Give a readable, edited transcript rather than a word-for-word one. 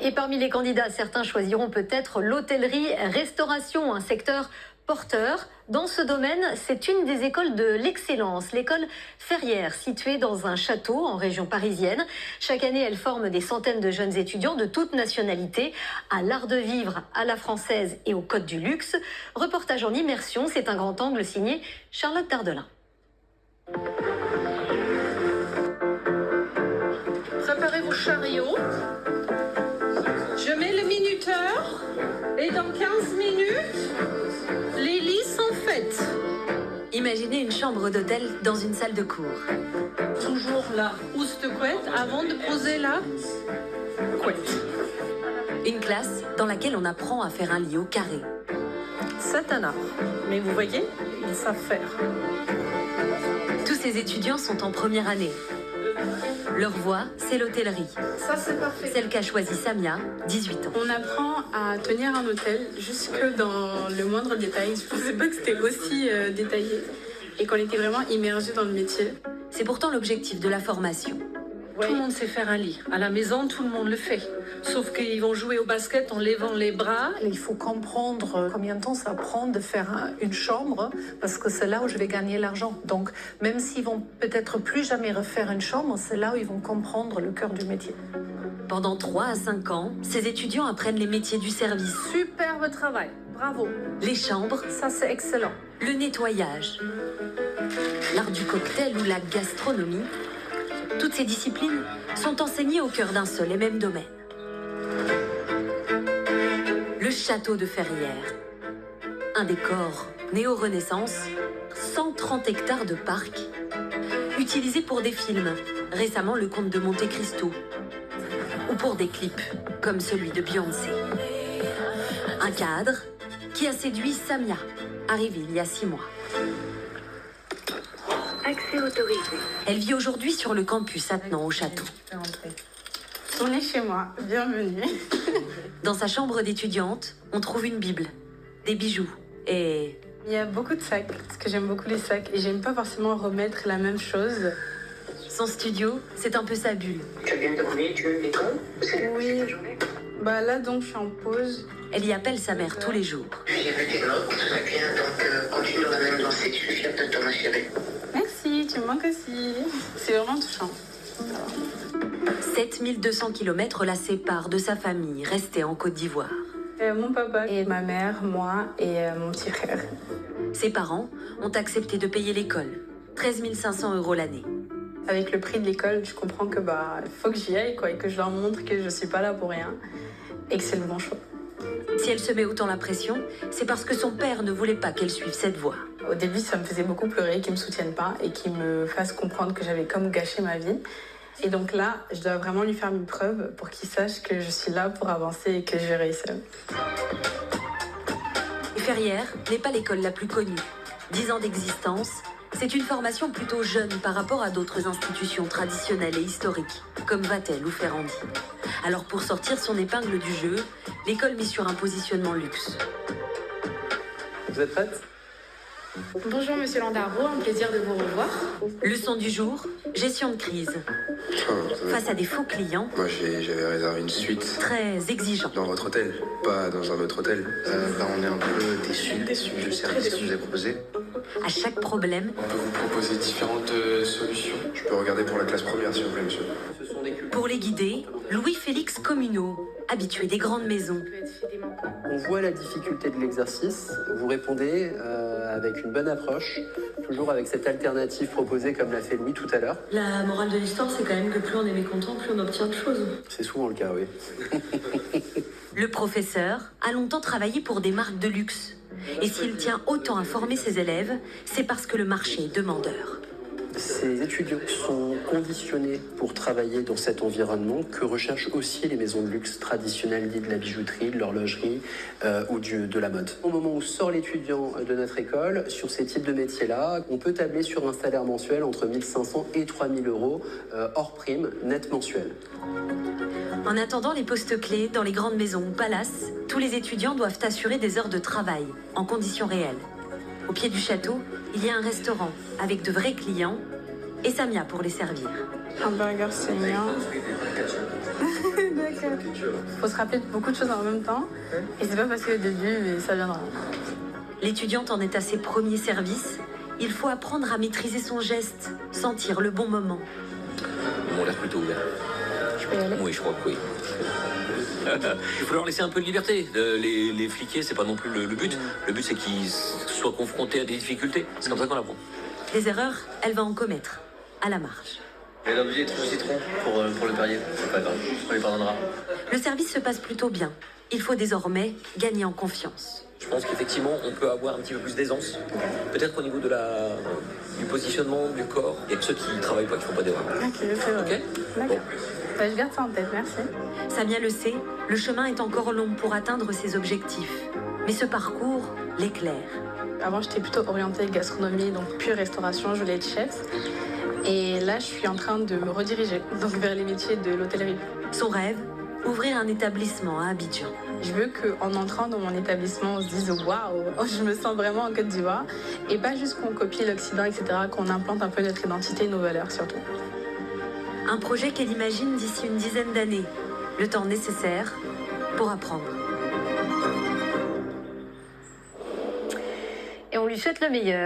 Et parmi les candidats, certains choisiront peut-être l'hôtellerie-restauration, un secteur porteur. Dans ce domaine, c'est une des écoles de l'excellence, l'école Ferrière, située dans un château en région parisienne. Chaque année, elle forme des centaines de jeunes étudiants de toutes nationalités à l'art de vivre, à la française et au code du luxe. Reportage en immersion, c'est un grand angle signé Charlotte Dardelin. Préparez vos chariots. Je mets le minuteur et dans 15 minutes, les lits sont faits. Imaginez une chambre d'hôtel dans une salle de cours. Toujours la housse de couette avant de poser la couette. Une classe dans laquelle on apprend à faire un lit au carré. C'est un art, mais vous voyez, ils savent faire. Tous ces étudiants sont en première année. Leur voie, c'est l'hôtellerie. Ça, c'est parfait. Celle qu'a choisie Samia, 18 ans. On apprend à tenir un hôtel jusque dans le moindre détail. Je ne pensais pas que c'était aussi détaillé et qu'on était vraiment immergé dans le métier. C'est pourtant l'objectif de la formation. Ouais. Tout le monde sait faire un lit. À la maison, tout le monde le fait. Sauf qu'ils vont jouer au basket en levant les bras. Il faut comprendre combien de temps ça prend de faire une chambre, parce que c'est là où je vais gagner l'argent. Donc, même s'ils vont peut-être plus jamais refaire une chambre, c'est là où ils vont comprendre le cœur du métier. Pendant 3 à 5 ans, ces étudiants apprennent les métiers du service. Superbe travail. Bravo. Les chambres. Ça, c'est excellent. Le nettoyage. L'art du cocktail ou la gastronomie. Toutes ces disciplines sont enseignées au cœur d'un seul et même domaine. Le château de Ferrière. Un décor néo-renaissance, 130 hectares de parc, utilisés pour des films, récemment le Comte de Monte Cristo, ou pour des clips, comme celui de Beyoncé. Un cadre qui a séduit Samia, arrivée il y a 6 mois. Accès autorisé. Elle vit aujourd'hui sur le campus attenant au château. On est chez moi, bienvenue. Dans sa chambre d'étudiante, on trouve une Bible, des bijoux et... Il y a beaucoup de sacs, parce que j'aime beaucoup les sacs, et j'aime pas forcément remettre la même chose. Son studio, c'est un peu sa bulle. Tu as bien dormi, tu veux l'école? Oui, bah là donc je suis en pause. Elle y appelle sa mère tous les jours. J'ai vu tes notes, tout va bien, donc continue dans la même lancée, je suis fière de toi ma chérie. Merci, tu me manques aussi. C'est vraiment touchant. 7200 km la séparent de sa famille, restée en Côte d'Ivoire. Mon papa et ma mère, moi et mon petit frère. Ses parents ont accepté de payer l'école, 13 500 € l'année. Avec le prix de l'école, je comprends que faut que j'y aille quoi, et que je leur montre que je suis pas là pour rien et que c'est le bon choix. Si elle se met autant la pression, c'est parce que son père ne voulait pas qu'elle suive cette voie. Au début, ça me faisait beaucoup pleurer qu'ils me soutiennent pas et qu'ils me fassent comprendre que j'avais comme gâché ma vie. Et donc là, je dois vraiment lui faire une preuve pour qu'il sache que je suis là pour avancer et que je vais réussir. Ferrière n'est pas l'école la plus connue. 10 ans d'existence, c'est une formation plutôt jeune par rapport à d'autres institutions traditionnelles et historiques, comme Vatel ou Ferrandi. Alors pour sortir son épingle du jeu, l'école mise sur un positionnement luxe. Vous êtes prête ? Bonjour Monsieur Landaro, un plaisir de vous revoir. Leçon du jour, gestion de crise. Face à des faux clients. Moi j'avais réservé une suite. Très exigeants. Dans votre hôtel, pas dans un autre hôtel. On est un peu déçus du service que vous avez proposé. À chaque problème, On peut vous proposer différentes solutions. Je peux regarder pour la classe première s'il vous plaît monsieur. pour les guider, Louis-Félix Communaux, habitué des grandes maisons. On voit la difficulté de l'exercice, vous répondez avec une bonne approche, toujours avec cette alternative proposée comme l'a fait Louis tout à l'heure. La morale de l'histoire, c'est quand même que plus on est mécontent, plus on obtient de choses. C'est souvent le cas, oui. Le professeur a longtemps travaillé pour des marques de luxe. Et s'il tient autant à former ses élèves, c'est parce que le marché est demandeur. Ces étudiants sont conditionnés pour travailler dans cet environnement que recherchent aussi les maisons de luxe traditionnelles dites de la bijouterie, de l'horlogerie ou de la mode. Au moment où sort l'étudiant de notre école, sur ces types de métiers-là, on peut tabler sur un salaire mensuel entre 1 500 et 3 000 € hors prime, net mensuel. En attendant les postes clés dans les grandes maisons ou palaces, tous les étudiants doivent assurer des heures de travail en conditions réelles. Au pied du château, il y a un restaurant avec de vrais clients et Samia pour les servir. Un burger saignant. faut se rappeler de beaucoup de choses en même temps. Et c'est pas facile au début, mais ça viendra. L'étudiante en est à ses premiers services. Il faut apprendre à maîtriser son geste, sentir le bon moment. Ils m'ont l'air plutôt ouverts. Je peux y aller? Oui, je crois que oui. Il faut leur laisser un peu de liberté. Les fliquer, c'est pas non plus le but. Le but, c'est qu'ils soient confrontés à des difficultés. C'est comme ça qu'on apprend. Des erreurs, elle va en commettre, à la marge. Elle a obligé de trouver citron pour le Perrier. C'est pas grave, on lui pardonnera. Le service se passe plutôt bien. Il faut désormais gagner en confiance. Je pense qu'effectivement, on peut avoir un petit peu plus d'aisance. Peut-être au niveau du positionnement du corps. Il y a que ceux qui ne travaillent pas qui ne font pas d'erreur. Ok, c'est vrai. Ok. D'accord. Bah, je garde ça en tête, merci. Samia le sait, le chemin est encore long pour atteindre ses objectifs. Mais ce parcours l'éclaire. Avant, j'étais plutôt orientée gastronomie, donc pure restauration, je voulais être chef. Et là, je suis en train de me rediriger donc vers les métiers de l'hôtellerie. Son rêve, ouvrir un établissement à Abidjan. Je veux qu'en entrant dans mon établissement, on se dise waouh, je me sens vraiment en Côte d'Ivoire. Et pas juste qu'on copie l'Occident, etc., qu'on implante un peu notre identité et nos valeurs surtout. Un projet qu'elle imagine d'ici une dizaine d'années. Le temps nécessaire pour apprendre. Et on lui souhaite le meilleur.